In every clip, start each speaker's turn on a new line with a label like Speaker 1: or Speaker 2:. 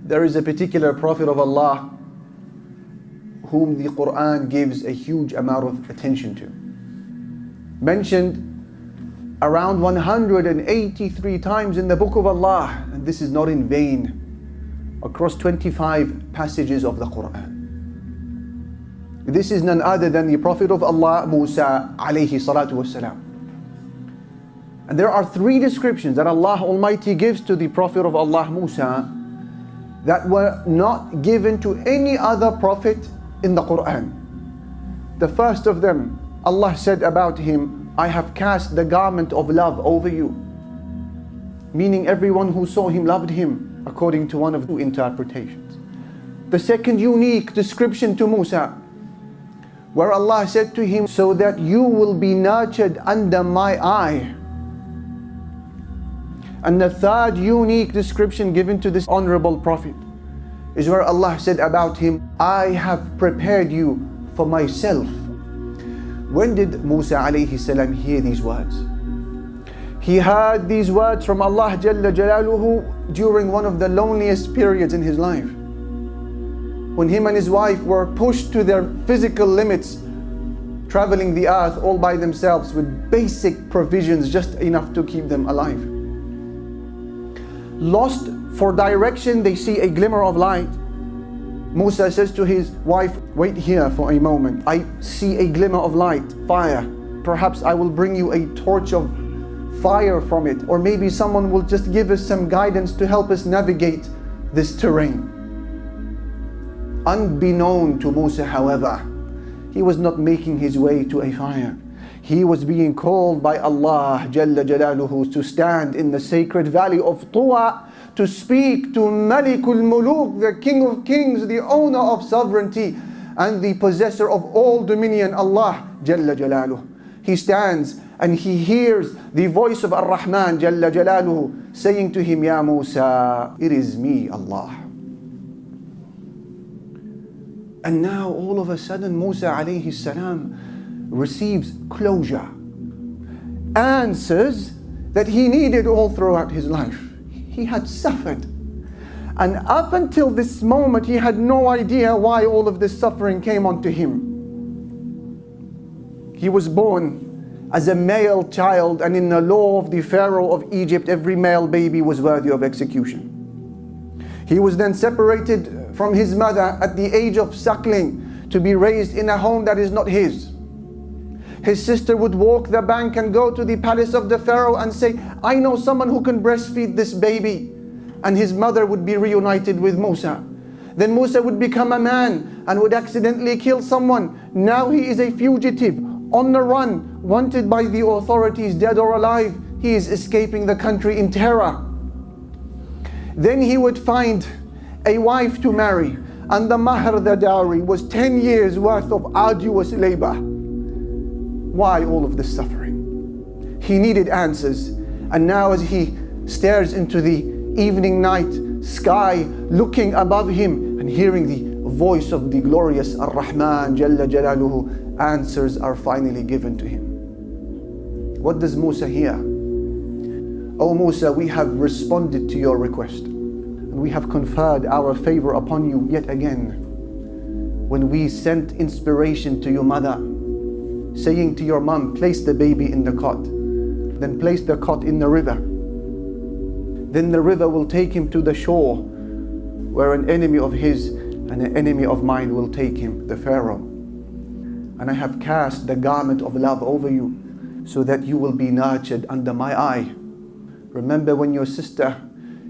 Speaker 1: There is a particular Prophet of Allah whom the Qur'an gives a huge amount of attention to. Mentioned around 183 times in the Book of Allah, and this is not in vain, across 25 passages of the Qur'an. This is none other than the Prophet of Allah, Musa alayhi salatu wasalam. And there are three descriptions that Allah Almighty gives to the Prophet of Allah, Musa, that were not given to any other prophet in the Qur'an. The first of them, Allah said about him, I have cast the garment of love over you. Meaning everyone who saw him loved him, according to one of two interpretations. The second unique description to Musa, where Allah said to him, so that you will be nurtured under my eye. And the third unique description given to this honorable prophet is where Allah said about him, I have prepared you for myself. When did Musa alayhi salam hear these words? He heard these words from Allah Jalla Jalaluhu during one of the loneliest periods in his life, when him and his wife were pushed to their physical limits, traveling the earth all by themselves with basic provisions, just enough to keep them alive. Lost for direction, they see a glimmer of light. Musa says to his wife, wait here for a moment. I see a glimmer of light, fire. Perhaps I will bring you a torch of fire from it, or maybe someone will just give us some guidance to help us navigate this terrain. Unbeknown to Musa, however, he was not making his way to a fire. He was being called by Allah Jalla Jalaluhu to stand in the sacred valley of Tuwa, to speak to Malikul Muluk, the King of Kings, the owner of sovereignty and the possessor of all dominion, Allah Jalla Jalaluhu. He stands and he hears the voice of Ar-Rahman Jalla Jalaluhu saying to him, Ya Musa, it is me, Allah. And now all of a sudden Musa alayhi salam receives closure, answers that he needed all throughout his life. He had suffered, and up until this moment he had no idea why all of this suffering came onto him. He was born as a male child, and in the law of the Pharaoh of Egypt, every male baby was worthy of execution. He was then separated from his mother at the age of suckling to be raised in a home that is not his. His sister would walk the bank and go to the palace of the Pharaoh and say, I know someone who can breastfeed this baby. And his mother would be reunited with Musa. Then Musa would become a man and would accidentally kill someone. Now he is a fugitive, on the run, wanted by the authorities, dead or alive. He is escaping the country in terror. Then he would find a wife to marry, and the mahr, the dowry, was 10 years worth of arduous labor. Why all of this suffering? He needed answers. And now as he stares into the evening night sky, looking above him and hearing the voice of the glorious Ar-Rahman Jalla Jalaluhu, answers are finally given to him. What does Musa hear? O Musa, we have responded to your request, and we have conferred our favor upon you yet again, when we sent inspiration to your mother, saying to your mom, place the baby in the cot, then place the cot in the river. Then the river will take him to the shore, where an enemy of his and an enemy of mine will take him, the Pharaoh. And I have cast the garment of love over you, so that you will be nurtured under my eye. Remember when your sister,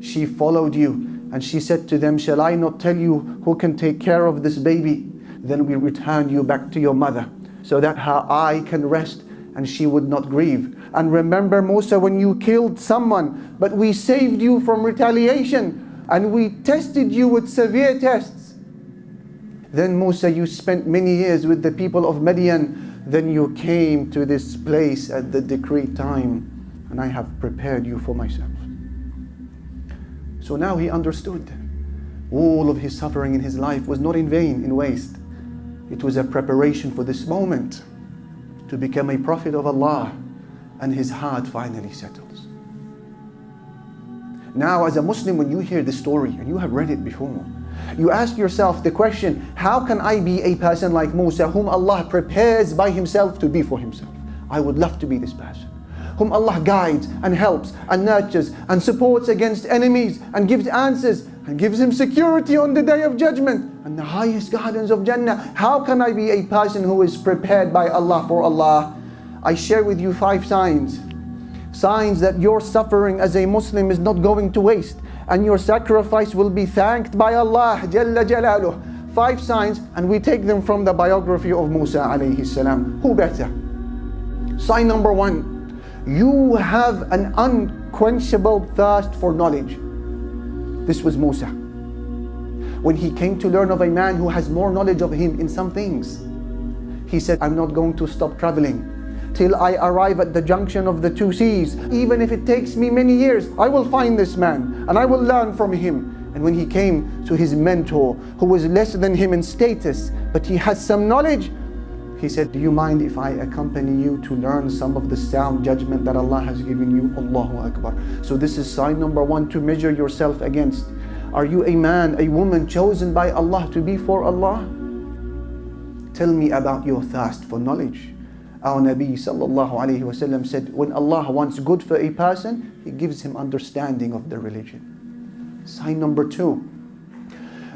Speaker 1: she followed you, and she said to them, shall I not tell you who can take care of this baby? Then we return you back to your mother, so that her eye can rest and she would not grieve. And remember, Musa, when you killed someone, but we saved you from retaliation, and we tested you with severe tests. Then Musa, you spent many years with the people of Midian, then you came to this place at the decreed time, and I have prepared you for myself. So now he understood. All of his suffering in his life was not in vain, in waste. It was a preparation for this moment to become a prophet of Allah, and his heart finally settles. Now, as a Muslim, when you hear this story, and you have read it before, you ask yourself the question, how can I be a person like Musa, whom Allah prepares by Himself to be for Himself? I would love to be this person, whom Allah guides and helps and nurtures and supports against enemies and gives answers and gives him security on the Day of Judgment and the highest gardens of Jannah. How can I be a person who is prepared by Allah for Allah? I share with you 5 signs. Signs that your suffering as a Muslim is not going to waste, and your sacrifice will be thanked by Allah Jalla Jalaluh. 5 signs, and we take them from the biography of Musa alayhi salam. Who better? Sign number 1, you have an unquenchable thirst for knowledge. This was Musa. When he came to learn of a man who has more knowledge of him in some things, he said, I'm not going to stop traveling till I arrive at the junction of the 2 seas. Even if it takes me many years, I will find this man and I will learn from him. And when he came to his mentor, who was less than him in status, but he has some knowledge, he said, do you mind if I accompany you to learn some of the sound judgment that Allah has given you? Allahu Akbar. So this is sign number 1 to measure yourself against. Are you a man, a woman chosen by Allah to be for Allah? Tell me about your thirst for knowledge. Our Nabi sallallahu alayhi wasallam said, when Allah wants good for a person, He gives him understanding of the religion. Sign number 2,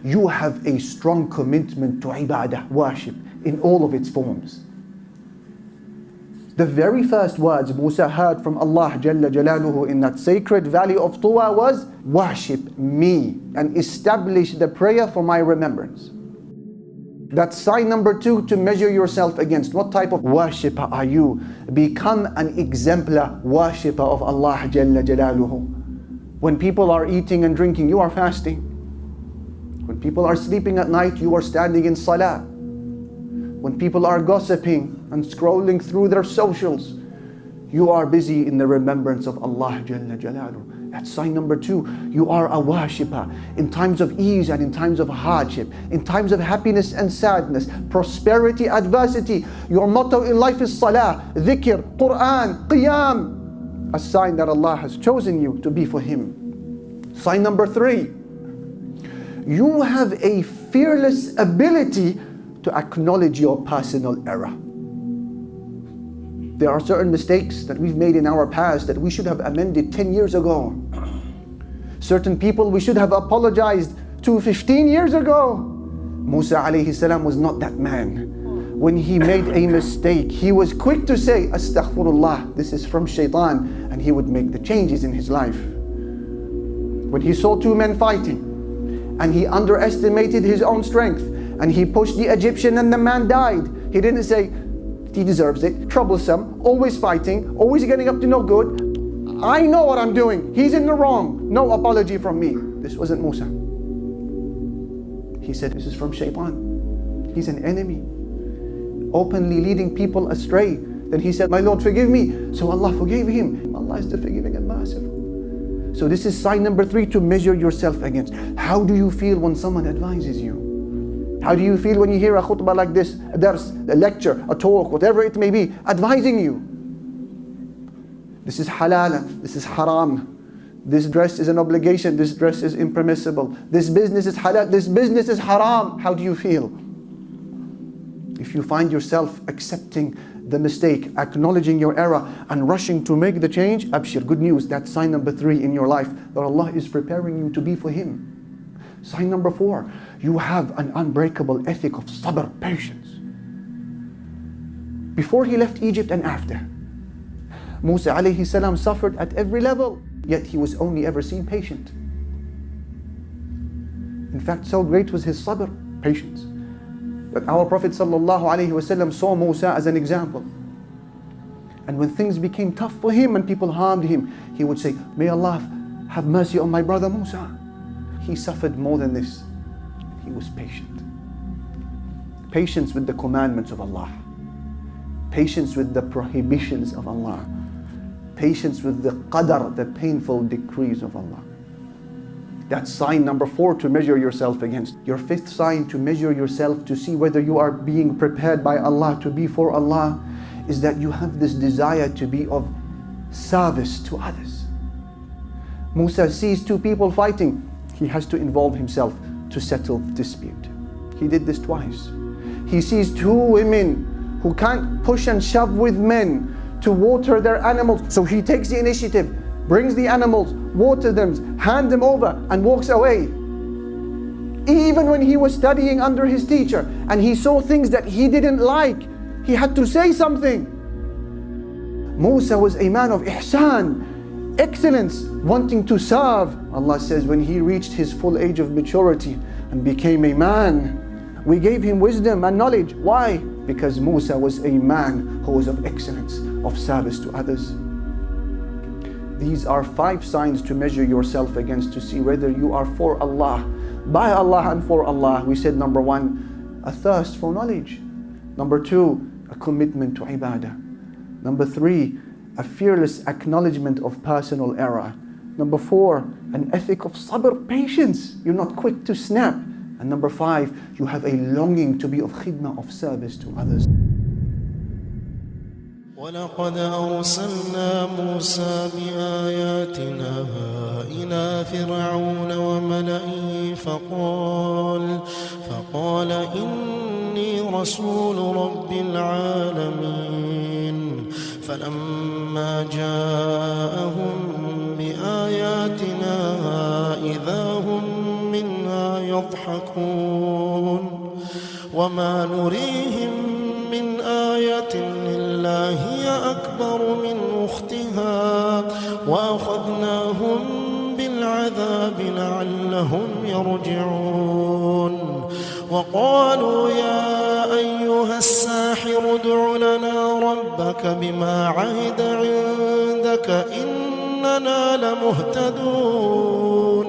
Speaker 1: you have a strong commitment to ibadah, worship, in all of its forms. The very first words Musa heard from Allah Jalla Jalaluhu in that sacred valley of Tuwa was, worship me and establish the prayer for my remembrance. That's sign number 2 to measure yourself against. What type of worshipper are you? Become an exemplar worshipper of Allah Jalla Jalaluhu. When people are eating and drinking, you are fasting. When people are sleeping at night, you are standing in salah. When people are gossiping and scrolling through their socials, you are busy in the remembrance of Allah Jalla Jalaluhu. That's sign number 2. You are a worshipper in times of ease and in times of hardship, in times of happiness and sadness, prosperity, adversity. Your motto in life is salah, dhikr, Qur'an, qiyam. A sign that Allah has chosen you to be for Him. Sign number 3. You have a fearless ability to acknowledge your personal error. There are certain mistakes that we've made in our past that we should have amended 10 years ago. Certain people we should have apologized to 15 years ago. Musa alayhi salam was not that man. When he made a mistake, he was quick to say, Astaghfirullah, this is from shaitan, and he would make the changes in his life. When he saw 2 men fighting, and he underestimated his own strength, and he pushed the Egyptian and the man died, he didn't say, he deserves it, troublesome, always fighting, always getting up to no good. I know what I'm doing, he's in the wrong, no apology from me. This wasn't Musa. He said, this is from shaitan. He's an enemy, openly leading people astray. Then he said, my Lord, forgive me. So Allah forgave him. Allah is the forgiving and merciful. So this is sign number 3 to measure yourself against. How do you feel when someone advises you? How do you feel when you hear a khutbah like this, a dars, a lecture, a talk, whatever it may be, advising you? This is halal, this is haram. This dress is an obligation, this dress is impermissible. This business is halal, this business is haram. How do you feel? If you find yourself accepting the mistake, acknowledging your error, and rushing to make the change, abshir, good news, that's sign number 3 in your life, that Allah is preparing you to be for Him. Sign number 4, you have an unbreakable ethic of sabr, patience. Before he left Egypt and after, Musa alayhi salam suffered at every level, yet he was only ever seen patient. In fact, so great was his sabr, patience, that our Prophet sallallahu alayhi wasallam saw Musa as an example. And when things became tough for him and people harmed him, he would say, may Allah have mercy on my brother Musa. He suffered more than this. He was patient. Patience with the commandments of Allah. Patience with the prohibitions of Allah. Patience with the qadar, the painful decrees of Allah. That's sign number 4 to measure yourself against. Your 5th sign to measure yourself to see whether you are being prepared by Allah to be for Allah is that you have this desire to be of service to others. Musa sees two people fighting. He has to involve himself to settle the dispute. He did this twice. He sees two women who can't push and shove with men to water their animals. So he takes the initiative, brings the animals, waters them, hand them over, and walks away. Even when he was studying under his teacher and he saw things that he didn't like, he had to say something. Musa was a man of ihsan, excellence, wanting to serve. Allah says when he reached his full age of maturity and became a man, we gave him wisdom and knowledge. Why? Because Musa was a man who was of excellence, of service to others. These are 5 signs to measure yourself against to see whether you are for Allah, by Allah and for Allah. We said number 1, a thirst for knowledge. Number 2, a commitment to ibadah. Number 3, a fearless acknowledgement of personal error. Number 4, an ethic of sabr, patience. You're not quick to snap. And number 5, you have a longing to be of khidmah, of service to others.
Speaker 2: وَلَقَدْ أَرْسَلْنَا مُوسَى بِآيَاتِنَا إِلَى فِرْعَوْنَ وَمَلَئِهِ فقال إِنِّي رَسُولُ رَبِّ الْعَالَمِينَ فَلَمَّا جَاءَهُم بِآيَاتِنَا إِذَا هُم مِّنْهَا يَضْحَكُونَ وَمَا نُرِيهِم مِّنْ آيَةٍ إِلَّا هِيَ أَكْبَرُ مِنْ أُخْتِهَا وَأَخَذْنَاهُمْ بِالْعَذَابِ لَعَلَّهُمْ يَرْجِعُونَ وقالوا يا أيها الساحر ادع لنا ربك بما عهد عندك إننا لمهتدون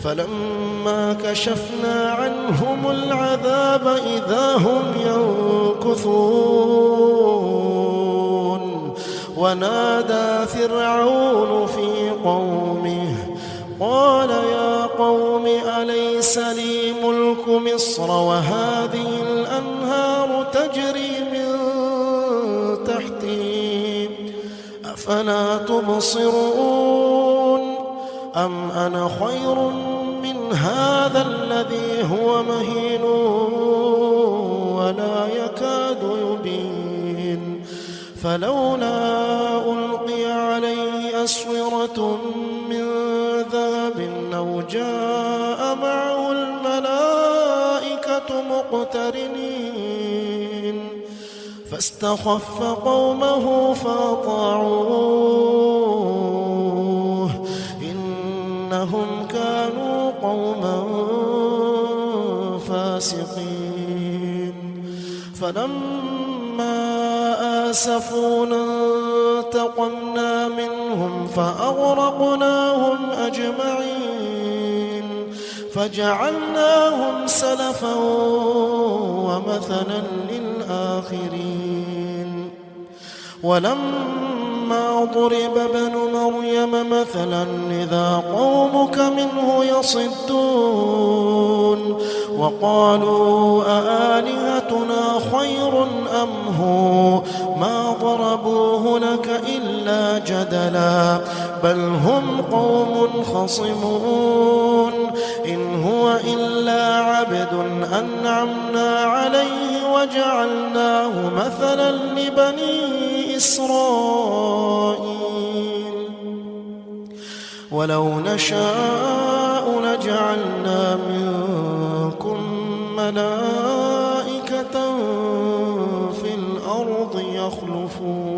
Speaker 2: فلما كشفنا عنهم العذاب إذا هم ينكثون ونادى فرعون في قومه قال يا قوم أليس لي ملك مصر وهذه الأنهار تجري من تحتي أفلا تبصرون أم أنا خير من هذا الذي هو مهين ولا يكاد يبين فلولا ألقي عليه أسورة من ذهب أو جاء معه الملائكة مقترنين فاستخف قومه فأطاعوه إنهم كانوا قوما فاسقين فلما آسفونا انتقمنا منهم فأغرقناهم أجمعين فجعلناهم سلفا ومثلا للآخرين ولما ضرب ابن مريم مثلا إذا قومك منه يصدون وقالوا أآلهتنا خير أم هو ما ضربوه لك إلا جدلا بل هم قوم خصمون إن هو إلا عبد أنعمنا عليه وجعلناه مثلا لبني إسرائيل ولو نشاء لجعلنا منكم ملائكة في الأرض يخلفون